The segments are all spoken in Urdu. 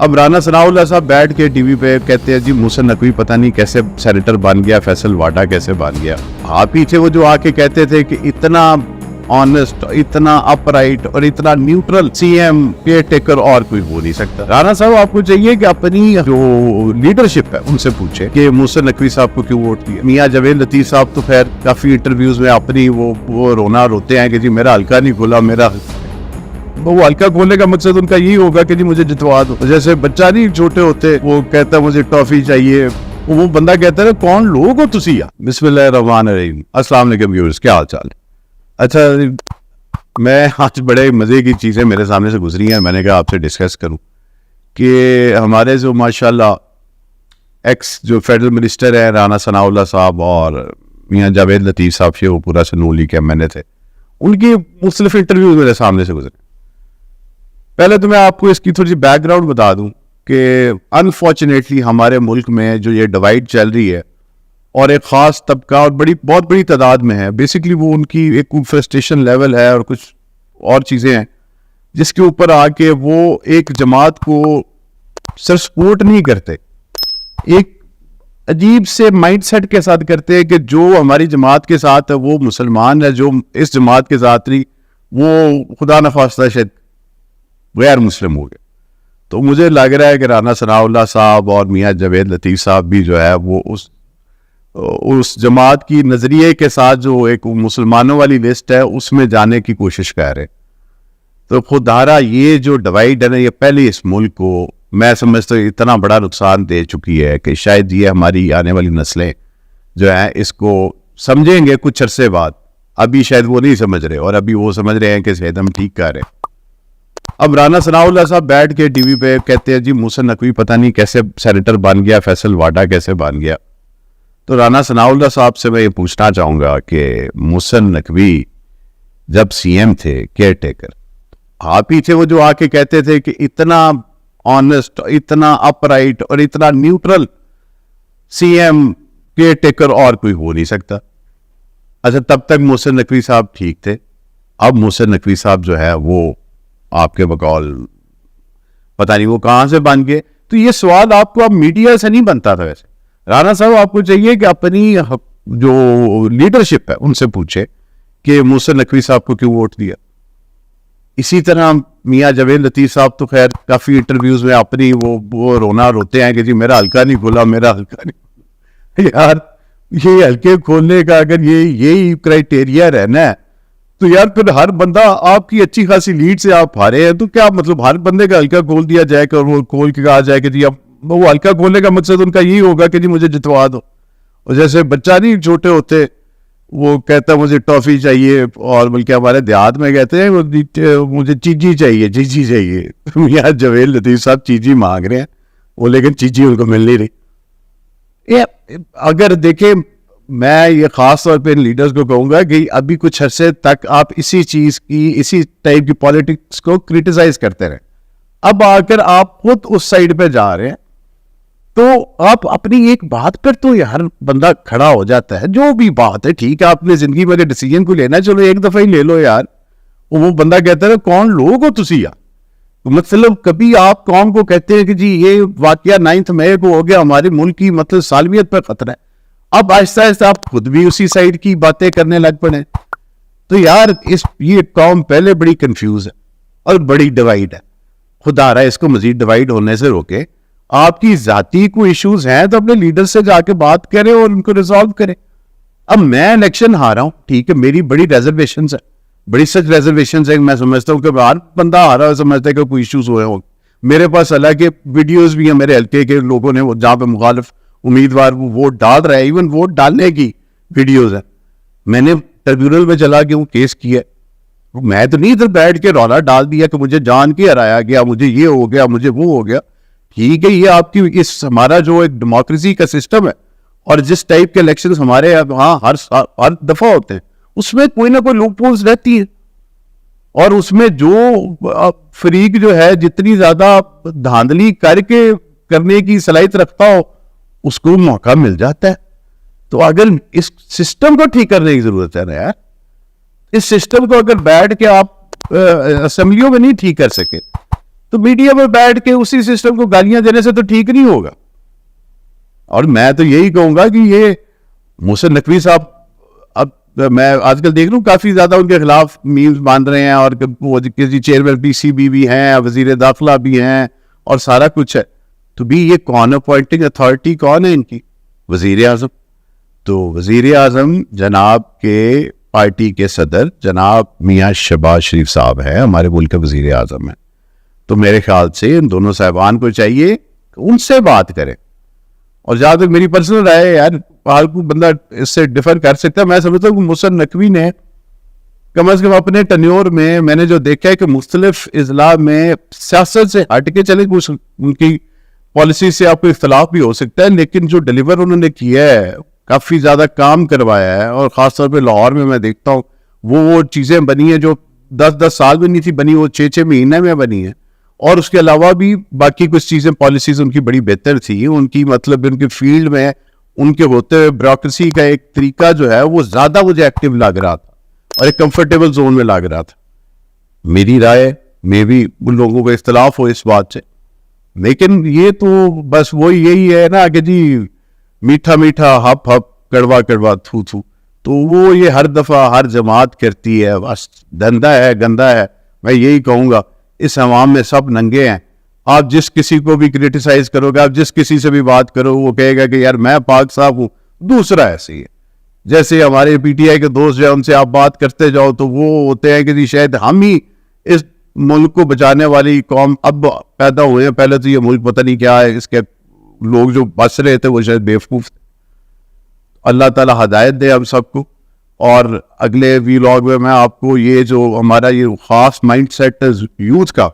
اب رانا ثناءاللہ صاحب بیٹھ کے ٹی وی پہ کہتے ہیں جی محسن نقوی پتہ نہیں کیسے سینیٹر بن گیا, فیصل واڈا کیسے بن گیا. آپ پیچھے وہ جو آ کے کہتے تھے کہ اتنا آنےسٹ, اتنا اپ رائٹ اور اتنا neutral C M care taker اور کوئی ہو نہیں سکتا. رانا صاحب آپ کو چاہیے کہ اپنی جو لیڈرشپ ہے ان سے پوچھے کہ محسن نقوی صاحب کو کیوں ووٹ دیا. میاں جاوید لطیف صاحب تو خیر کافی انٹرویوز میں اپنی وہ رونا روتے ہیں کہ جی میرا حلقہ نہیں کھولا, میرا وہ حلقہ کھولنے کا مقصد ان کا یہی ہوگا کہ جی مجھے جتوا دو. جیسے بچہ نہیں چھوٹے ہوتے وہ کہتا ہے مجھے ٹافی چاہیے, وہ بندہ کہتا ہے کون لوگ ہو تسی. بسم اللہ الرحمن الرحیم. السلام علیکم ویورز, کیا حال چال. اچھا, میں آج بڑے مزے کی چیزیں میرے سامنے سے گزری ہیں, میں نے کہا آپ سے ڈسکس کروں کہ ہمارے جو ماشاءاللہ ایکس جو فیڈرل منسٹر ہیں رانا ثناءاللہ صاحب اور میاں جاوید لطیف صاحب سے وہ پورا نون لیگ کے ایم تھے, ان کی مختلف انٹرویوز میرے سامنے سے گزرے. پہلے تو میں آپ کو اس کی تھوڑی سی بیک گراؤنڈ بتا دوں کہ انفارچونیٹلی ہمارے ملک میں جو یہ ڈیوائڈ چل رہی ہے اور ایک خاص طبقہ اور بہت بڑی تعداد میں ہے, بیسکلی وہ ان کی ایک فرسٹریشن لیول ہے اور کچھ اور چیزیں ہیں جس کے اوپر آ کے وہ ایک جماعت کو صرف سپورٹ نہیں کرتے, ایک عجیب سے مائنڈ سیٹ کے ساتھ کرتے ہیں کہ جو ہماری جماعت کے ساتھ ہے وہ مسلمان ہے, جو اس جماعت کے ساتھ نہیں وہ خدا نخواستہ شاید غیر مسلم ہو گئے. تو مجھے لگ رہا ہے کہ رانا ثناءاللہ صاحب اور میاں جاوید لطیف صاحب بھی جو ہے وہ اس جماعت کی نظریے کے ساتھ جو ایک مسلمانوں والی لسٹ ہے اس میں جانے کی کوشش کر رہے. تو خوددارا یہ جو ڈیوائڈ ہے نا, یہ پہلے اس ملک کو میں سمجھتا ہوں اتنا بڑا نقصان دے چکی ہے کہ شاید یہ ہماری آنے والی نسلیں جو ہیں اس کو سمجھیں گے کچھ عرصے بعد. ابھی شاید وہ نہیں سمجھ رہے اور ابھی وہ سمجھ رہے ہیں کہ شاید ہم ٹھیک کر رہے ہیں. اب رانا ثناءاللہ صاحب بیٹھ کے ٹی وی پہ کہتے ہیں جی محسن نقوی پتہ نہیں کیسے سینیٹر بن گیا, فیصل واڈا کیسے بن گیا. تو رانا ثناءاللہ صاحب سے میں یہ پوچھنا چاہوں گا کہ محسن نقوی جب سی ایم تھے کیئر ٹیکر, آپ پیچھے وہ جو آ کے کہتے تھے کہ اتنا آنےسٹ, اتنا اپ رائٹ اور اتنا neutral C M care taker اور کوئی ہو نہیں سکتا. اچھا, تب تک محسن نقوی صاحب ٹھیک تھے. اب محسن نقوی صاحب جو ہے وہ آپ کے بقول پتہ نہیں وہ کہاں سے بن گئے. تو یہ سوال آپ کو اب میڈیا سے نہیں بنتا تھا. ویسے رانا صاحب آپ کو چاہیے کہ اپنی جو لیڈرشپ ہے ان سے پوچھے کہ محسن نقوی صاحب کو کیوں ووٹ دیا. اسی طرح میاں جاوید لطیف صاحب تو خیر کافی انٹرویوز میں اپنی وہ رونا روتے ہیں کہ جی میرا حلقہ نہیں کھولا, میرا حلقہ نہیں. یار یہ حلقے کھولنے کا اگر یہی کرائٹیریا رہنا ہے تو یار پھر ہر بندہ آپ کی اچھی خاصی لیڈ سے آپ ہارے ہیں تو کیا مطلب ہر بندے کا حلقہ کھول دیا جائے کہ وہ کھول کے کہا جائے کہ جی اب وہ حلقہ کھولنے کا مقصد ان کا یہی ہوگا کہ جی مجھے جتوا دو. اور جیسے بچہ نہیں چھوٹے ہوتے وہ کہتا مجھے ٹافی چاہیے, اور بلکہ ہمارے دیہات میں کہتے ہیں مجھے چیجی چاہیے, چیجی چاہیے. میاں جاوید لطیف صاحب چیجی مانگ رہے ہیں وہ, لیکن چیجی ان کو مل نہیں رہی. اگر دیکھیں میں یہ خاص طور پہ ان لیڈرز کو کہوں گا کہ ابھی کچھ عرصے تک آپ اسی چیز کی, اسی ٹائپ کی پالیٹکس کو کریٹیسائز کرتے رہے. اب آ کر آپ خود اس سائڈ پہ جا رہے ہیں تو آپ اپنی ایک بات پر تو ہر بندہ کھڑا ہو جاتا ہے. جو بھی بات ہے ٹھیک ہے, آپ نے زندگی میں ڈیسیجن کو لینا ہے چلو ایک دفعہ ہی لے لو یار. وہ بندہ کہتا ہے کون لوگ ہو تسی یار. مطلب کبھی آپ قوم کو کہتے ہیں کہ جی یہ واقعہ 9 مئی کو ہو گیا, ہمارے ملک کی مطلب سالمیت پر خطرہ ہے. اب آہستہ آہستہ آپ خود بھی اسی سائڈ کی باتیں کرنے لگ پڑے. تو یار یہ قوم پہلے بڑی کنفیوز ہے اور بڑی ڈیوائڈ ہے. خدا رہا اس کو مزید ڈیوائڈ ہونے سے روکے. آپ کی ذاتی کوئی ایشوز ہیں تو اپنے لیڈر سے جا کے بات کریں اور ان کو ریزالو کریں. اب میں الیکشن ہارا ہوں ٹھیک ہے, میری بڑی ریزرویشنز ہیں, بڑی سچ ریزرویشنز ہیں. میں سمجھتا ہوں کہ ہر بندہ ہارا ہے سمجھتا ہے کہ کوئی ایشوز ہوئے ہوں. میرے پاس الگ کے ویڈیوز بھی ہیں میرے حلقے کے لوگوں نے جہاں پہ مخالف امیدوار ووٹ ڈال رہا ہے, ایون ووٹ ڈالنے کی ویڈیوز ہیں. میں نے ٹریبیونل میں چلا گیا ہوں, کیس کیا. میں تو نہیں ادھر بیٹھ کے رولا ڈال دیا کہ مجھے جان کے ہرایا گیا, مجھے یہ ہو گیا, مجھے وہ ہو گیا. ٹھیک ہے, یہ آپ کی ہمارا جو ایک ڈیموکریسی کا سسٹم ہے اور جس ٹائپ کے الیکشنز ہمارے ہاں ہر دفعہ ہوتے ہیں اس میں کوئی نہ کوئی لوپ ہولز رہتی ہے. اور اس میں جو فریق جو ہے جتنی زیادہ دھاندلی کر کے کرنے کی صلاحیت رکھتا ہو اس کو موقع مل جاتا ہے. تو اگر اس سسٹم کو ٹھیک کرنے کی ضرورت ہے نا یار. اس سسٹم کو اگر بیٹھ کے آپ اسمبلیوں میں نہیں ٹھیک کر سکے تو میڈیا میں بیٹھ کے اسی سسٹم کو گالیاں دینے سے تو ٹھیک نہیں ہوگا. اور میں تو یہی کہوں گا کہ یہ محسن نقوی صاحب, اب میں آج کل دیکھ رہا ہوں کافی زیادہ ان کے خلاف میمز باندھ رہے ہیں, اور وہ کسی چیئرمین پی سی بی بھی ہیں, وزیر داخلہ بھی ہیں, اور سارا کچھ ہے. تو بھی یہ کون اپوائنٹنگ اتھارٹی کون ہے ان کی؟ وزیر اعظم. تو وزیر اعظم جناب کے پارٹی کے صدر جناب میاں شہباز شریف صاحب ہیں, ہمارے ملک کے وزیر اعظم ہیں. تو میرے خیال سے ان دونوں صاحبان کو چاہیے کہ ان سے بات کریں. اور جہاں تک میری پرسنل رائے ہے, یار فالتو بندہ اس سے ڈفر کر سکتا ہے. میں سمجھتا ہوں کہ محسن نقوی نے کم از کم اپنے ٹینیور میں نے جو دیکھا ہے کہ مختلف اضلاع میں سیاست سے ہٹ کے چلے, کچھ ان کی پالیسی سے آپ کو اختلاف بھی ہو سکتا ہے, لیکن جو ڈیلیور انہوں نے کیا ہے, کافی زیادہ کام کروایا ہے. اور خاص طور پہ لاہور میں دیکھتا ہوں وہ چیزیں بنی ہیں جو 10 سال میں نہیں تھی بنی, وہ 6 مہینے میں بنی ہیں. اور اس کے علاوہ بھی باقی کچھ چیزیں, پالیسیز ان کی بڑی بہتر تھی. ان کی مطلب ان کے فیلڈ میں ان کے ہوتے ہوئے بیوروکریسی کا ایک طریقہ جو ہے وہ زیادہ مجھے ایکٹیو لگ رہا تھا اور ایک کمفرٹیبل زون میں لگ رہا تھا. میری رائے میں بھی ان لوگوں کو اختلاف ہو اس بات سے, لیکن یہ تو بس وہی یہی ہے نا کہ جی میٹھا میٹھا ہپ ہپ کڑوا کڑوا تھو تھو. تو وہ یہ ہر دفعہ ہر جماعت کرتی ہے, بس دھندا ہے, گندا ہے. میں یہی کہوں گا اس عوام میں سب ننگے ہیں. آپ جس کسی کو بھی کریٹیسائز کرو گے, آپ جس کسی سے بھی بات کرو, وہ کہے گا کہ یار میں پاک صاحب ہوں, دوسرا ایسے ہی ہے. جیسے ہمارے پی ٹی آئی کے دوست جو ہے ان سے آپ بات کرتے جاؤ تو وہ ہوتے ہیں کہ جی شاید ہم ہی اس ملک کو بچانے والی قوم اب پیدا ہوئے ہیں. پہلے تو یہ ملک پتہ نہیں کیا ہے, اس کے لوگ جو بس رہے تھے وہ شاید بیوقوف تھے. اللہ تعالی ہدایت دے ہم سب کو. اور اگلے ویلاگ میں آپ کو یہ جو ہمارا یہ خاص مائنڈ سیٹ ہے یوتھ کا,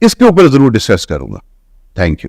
اس کے اوپر ضرور ڈسکس کروں گا. Thank you.